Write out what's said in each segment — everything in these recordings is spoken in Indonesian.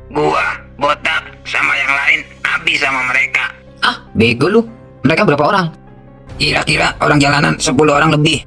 Gua, Botak, sama yang lain habis sama mereka. Ah, bego lu. Mereka berapa orang? Kira-kira orang jalanan 10 orang lebih.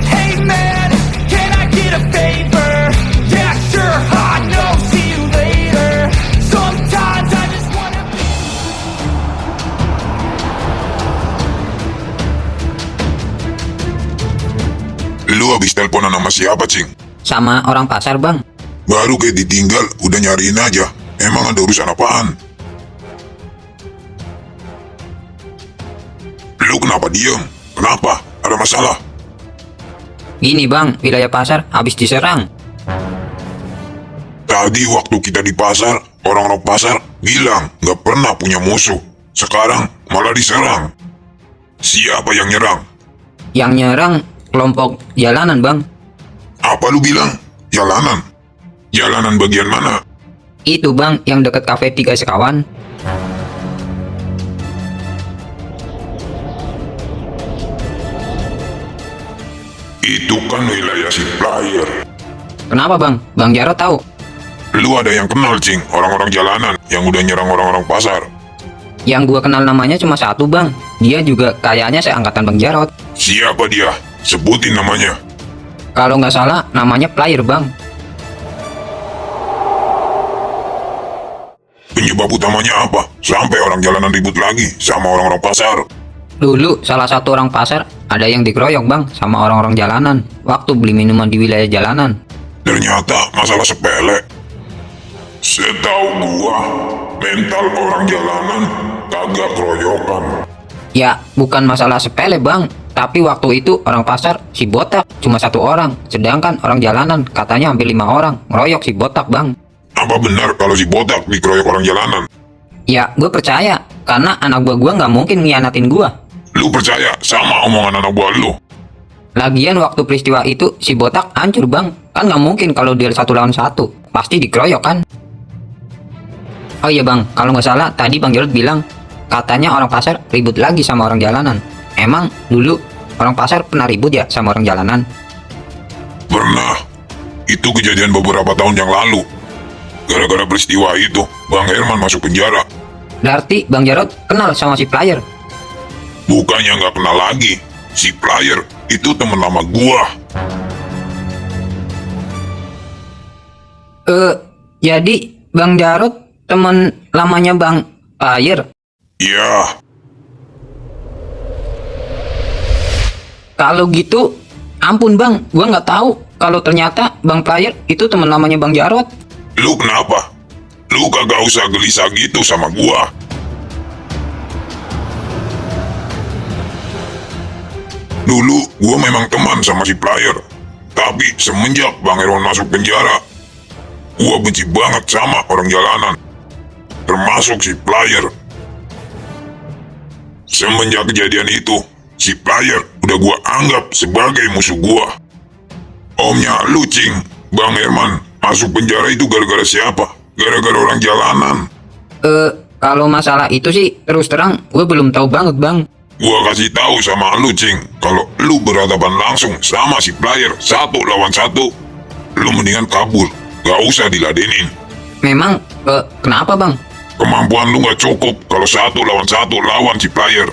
Hey man, can I get a favor? Yeah, sure, I know, see you later. Sometimes I just wanna be. Lu habis teleponan sama siapa, Cing? Sama orang pasar, Bang. Baru kayak ditinggal, udah nyariin aja. Emang ada urusan apaan? Lu kenapa diem? Kenapa? Ada masalah? Gini, Bang, wilayah pasar habis diserang. Tadi waktu kita di pasar, orang-orang pasar bilang nggak pernah punya musuh. Sekarang malah diserang. Siapa yang nyerang? Yang nyerang kelompok jalanan, Bang. Apa lu bilang? Jalanan? Jalanan bagian mana? Itu, Bang, yang deket kafe 3 Sekawan. Itu kan wilayah si player. Kenapa, Bang? Bang Jarot tahu? Lu ada yang kenal, Cing, orang-orang jalanan yang udah nyerang orang-orang pasar. Yang gua kenal namanya cuma satu, Bang. Dia juga kayaknya seangkatan Bang Jarot. Siapa dia? Sebutin namanya. Kalau nggak salah, namanya Player, Bang. Penyebab utamanya apa? Sampai orang jalanan ribut lagi sama orang-orang pasar. Dulu, salah satu orang pasar ada yang dikeroyok, Bang, sama orang-orang jalanan waktu beli minuman di wilayah jalanan. Ternyata masalah sepele. Setahu gua, mental orang jalanan kagak keroyokan. Ya, bukan masalah sepele, Bang. Tapi waktu itu orang pasar, si Botak, cuma 1 orang. Sedangkan orang jalanan katanya hampir 5 orang. Ngeroyok si Botak, Bang. Apa benar kalau si Botak dikeroyok orang jalanan? Ya, gue percaya. Karena anak gua nggak mungkin ngianatin gua. Lu percaya sama omongan anak buah lu? Lagian waktu peristiwa itu, si Botak hancur, Bang. Kan nggak mungkin kalau dia 1 lawan 1. Pasti dikeroyok, kan? Oh iya, Bang. Kalau nggak salah, tadi Bang Jarod bilang katanya orang pasar ribut lagi sama orang jalanan. Emang dulu orang pasar pernah ribut ya sama orang jalanan? Pernah. Itu kejadian beberapa tahun yang lalu. Gara-gara peristiwa itu, Bang Herman masuk penjara. Berarti Bang Jarod kenal sama si Player. Bukannya nggak kenal lagi. Si player itu temen lama gua. Jadi Bang Jarod teman lamanya Bang Player. Ya, Kalau gitu, ampun Bang, gua nggak tahu kalau ternyata Bang Player itu teman lamanya Bang Jarod. lu kenapa? Lu kagak usah gelisah gitu sama gua. Dulu gua memang teman sama si player. Tapi semenjak Bang Herman masuk penjara, gua benci banget sama orang jalanan. Termasuk si player. Semenjak kejadian itu, si player udah gua anggap sebagai musuh gua. Omnya lu, Cing, Bang Herman masuk penjara itu gara-gara siapa? Gara-gara orang jalanan. Kalau masalah itu sih terus terang gue belum tahu banget, Bang. Gua kasih tahu sama lu, Cing, kalau lu berhadapan langsung sama si player 1 lawan 1, lu mendingan kabur, gak usah diladenin. Memang kenapa, Bang? Kemampuan lu gak cukup kalau 1 lawan 1 lawan si player.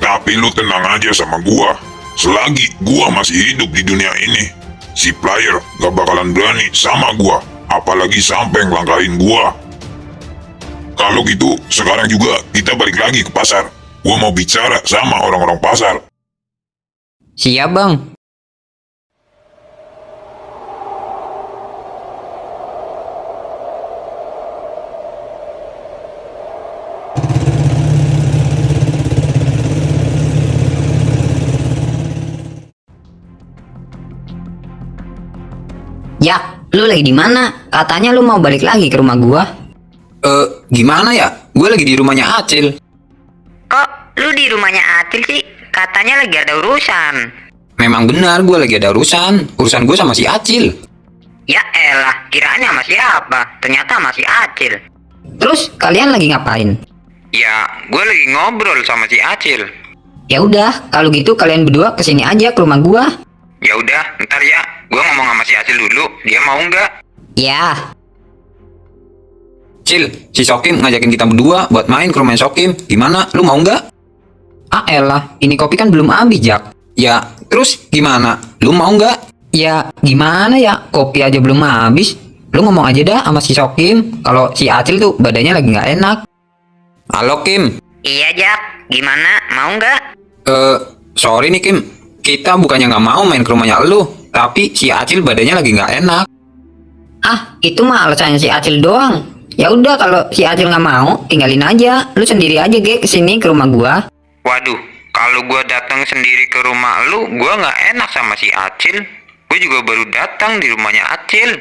Tapi lu tenang aja sama gua. Selagi gua masih hidup di dunia ini, si player gak bakalan berani sama gua, apalagi sampai ngelangkahin gua. Kalau gitu, sekarang juga kita balik lagi ke pasar. Gua mau bicara sama orang-orang pasar. Siap, Bang. Ya, lu lagi di mana? Katanya lu mau balik lagi ke rumah gua. Gimana ya? Gue lagi di rumahnya Acil. Kok lu di rumahnya Acil sih? Katanya lagi ada urusan. Memang benar gue lagi ada urusan. Urusan gue sama si Acil. Ya elah, kiraannya sama siapa? Ternyata masih Acil. Terus kalian lagi ngapain? Ya, gue lagi ngobrol sama si Acil. Ya udah, kalau gitu kalian berdua kesini aja ke rumah gua. Ya udah, ntar ya. Gue ngomong sama si Acil dulu. Dia mau nggak? Ya, Cil, si Sokim ngajakin kita berdua buat main ke rumah Sokim. Gimana? Lu mau nggak? ah elah, ini kopi kan belum habis, Jak. Ya, terus gimana? Lu mau nggak? Ya, gimana ya? Kopi aja belum habis. Lu ngomong aja dah sama si Sokim kalau si Acil tuh badannya lagi nggak enak. Halo Kim. Iya Jak, gimana? Mau nggak? Sorry nih Kim. Kita bukannya nggak mau main ke rumahnya lu, tapi si Acil badannya lagi nggak enak. Ah, itu mah alasannya si Acil doang. Ya udah, kalau si Acil nggak mau, tinggalin aja. Lu sendiri aja, Ge, kesini ke rumah gua. Waduh, kalau gue datang sendiri ke rumah lu, gue nggak enak sama si Acil. Gue juga baru datang di rumahnya Acil.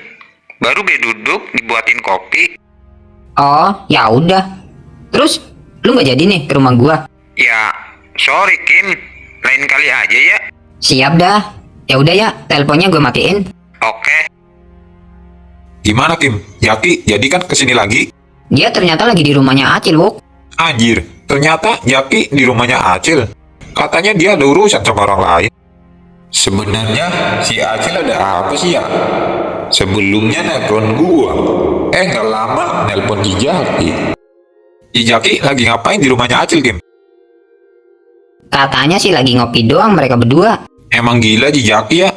Baru gue duduk, dibuatin kopi. Oh, ya udah. Terus lu nggak jadi nih ke rumah gua? Ya, sorry Kim. Lain kali aja ya. Siap dah. Ya udah ya, teleponnya gua matiin. Oke. Gimana Kim? Yaki jadi kan kesini lagi? Dia ternyata lagi di rumahnya Acil, Wuk. Anjir, ternyata Yaki di rumahnya Acil. Katanya dia ada urusan sama orang lain. Sebenarnya si Acil ada apa sih ya? Sebelumnya nelpon gua. Nggak lama nelpon Jijaki. Jijaki lagi ngapain di rumahnya Acil, Kim? Katanya sih lagi ngopi doang mereka berdua. Emang gila Jijaki ya?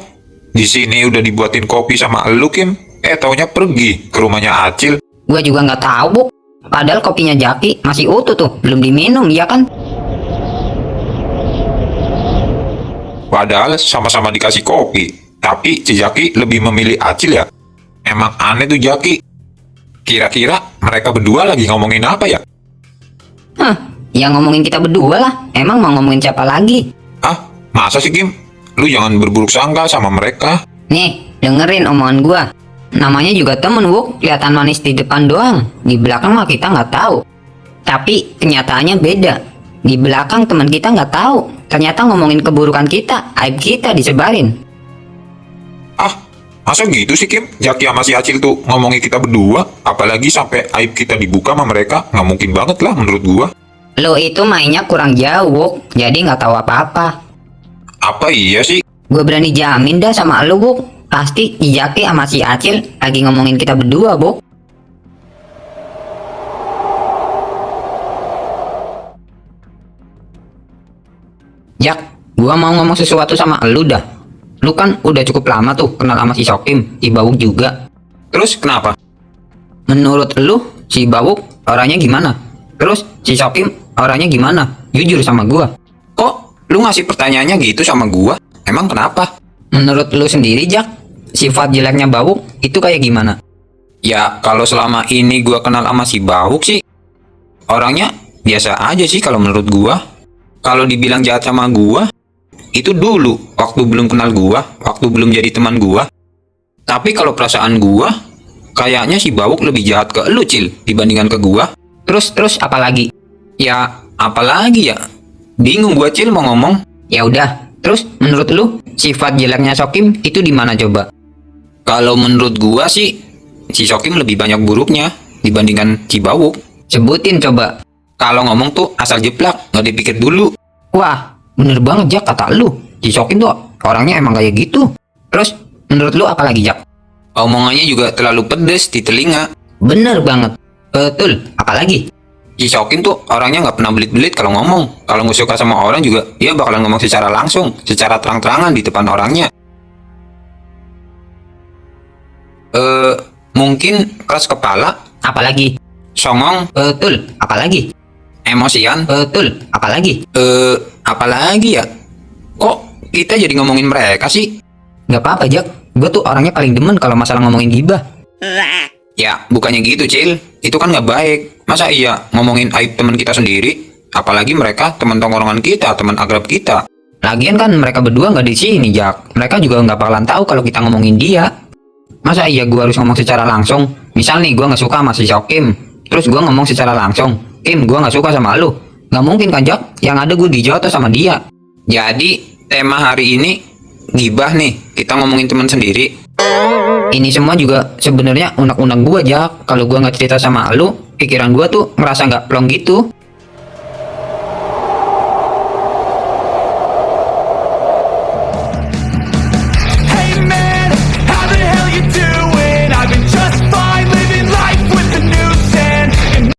Di sini udah dibuatin kopi sama elu, Kim. Taunya pergi ke rumahnya Acil. Gua juga nggak tahu, Buk. Padahal kopinya Jaki masih utuh tuh, belum diminum, ya kan? Padahal sama-sama dikasih kopi. Tapi si Jaki lebih memilih Acil ya? Emang aneh tuh Jaki. Kira-kira mereka berdua lagi ngomongin apa ya? Hah, ya ngomongin kita berdua lah. Emang mau ngomongin siapa lagi? Ah, masa sih Kim? Lu jangan berburuk sangka sama mereka. Nih, dengerin omongan gua. Namanya juga temen, Wuk. Kelihatan manis di depan doang. Di belakang mah kita nggak tahu. Tapi kenyataannya beda. Di belakang teman kita nggak tahu. Ternyata ngomongin keburukan kita, aib kita disebarin. Ah, masa gitu sih Kim? Jaki sama si Acil tuh ngomongin kita berdua. Apalagi sampai aib kita dibuka sama mereka. Nggak mungkin banget lah menurut gua. Lo itu mainnya kurang jauh, Wuk. Jadi nggak tahu apa-apa. Apa iya sih? Gue berani jamin dah sama lo, Wuk. Pasti Jaki sama si Acil lagi ngomongin kita berdua, Wuk. Jak, gua mau ngomong sesuatu sama lu dah. Lu kan udah cukup lama tuh kenal sama si Sokim, si Bawuk juga. Terus kenapa? Menurut lu, si Bawuk orangnya gimana? Terus si Sokim orangnya gimana? Jujur sama gua. Kok lu ngasih pertanyaannya gitu sama gua? Emang kenapa? Menurut lu sendiri, Jak, sifat jeleknya Bawuk itu kayak gimana? Ya, kalau selama ini gua kenal sama si Bawuk sih, orangnya biasa aja sih kalau menurut gua. Kalau dibilang jahat sama gua, itu dulu, waktu belum kenal gua, waktu belum jadi teman gua. Tapi kalau perasaan gua, kayaknya si Bawuk lebih jahat ke lu, Cil, dibandingkan ke gua. Terus apa lagi? Ya, apalagi ya? Bingung gua, Cil, mau ngomong. Ya udah, terus menurut lu sifat jeleknya Sokim itu di mana coba? Kalau menurut gua sih, si Sokim lebih banyak buruknya dibandingkan si Bawuk. Sebutin coba. Kalau ngomong tuh asal jeplak, nggak dipikir dulu. Wah, bener banget, Jak, kata lu. Si Sokim tuh orangnya emang kayak gitu. Terus menurut lu apa lagi, Jak? Omongannya juga terlalu pedes di telinga. Bener banget. Betul, apa lagi? Si Sokim tuh orangnya nggak pernah belit-belit kalau ngomong. Kalau nggak suka sama orang juga, dia bakalan ngomong secara langsung, secara terang-terangan di depan orangnya. Mungkin keras kepala, Apa lagi? songong, Betul, apa lagi? emosian. Betul, apa lagi? Apalagi ya? Kok kita jadi ngomongin mereka sih? Gak apa-apa, Jak. Gue tuh orangnya paling demen kalau masalah ngomongin gibah. Ya, bukannya gitu, Cil. Itu kan nggak baik. Masa iya ngomongin aib teman kita sendiri? Apalagi mereka teman tongkrongan kita, teman akrab kita. Lagian kan mereka berdua nggak di sini, Jak. Mereka juga nggak bakalan tahu kalau kita ngomongin dia. Masa iya gue harus ngomong secara langsung? Misal nih gue nggak suka sama si Sokim, terus gue ngomong secara langsung, Kim, gue nggak suka sama lu. Nggak mungkin kan, Jak? Yang ada gue dijotos sama dia. Jadi, tema hari ini gibah nih. Kita ngomongin teman sendiri. Ini semua juga sebenarnya unek-unek gua, Jak. Kalau gua nggak cerita sama lu, pikiran gua tuh ngerasa nggak plong gitu.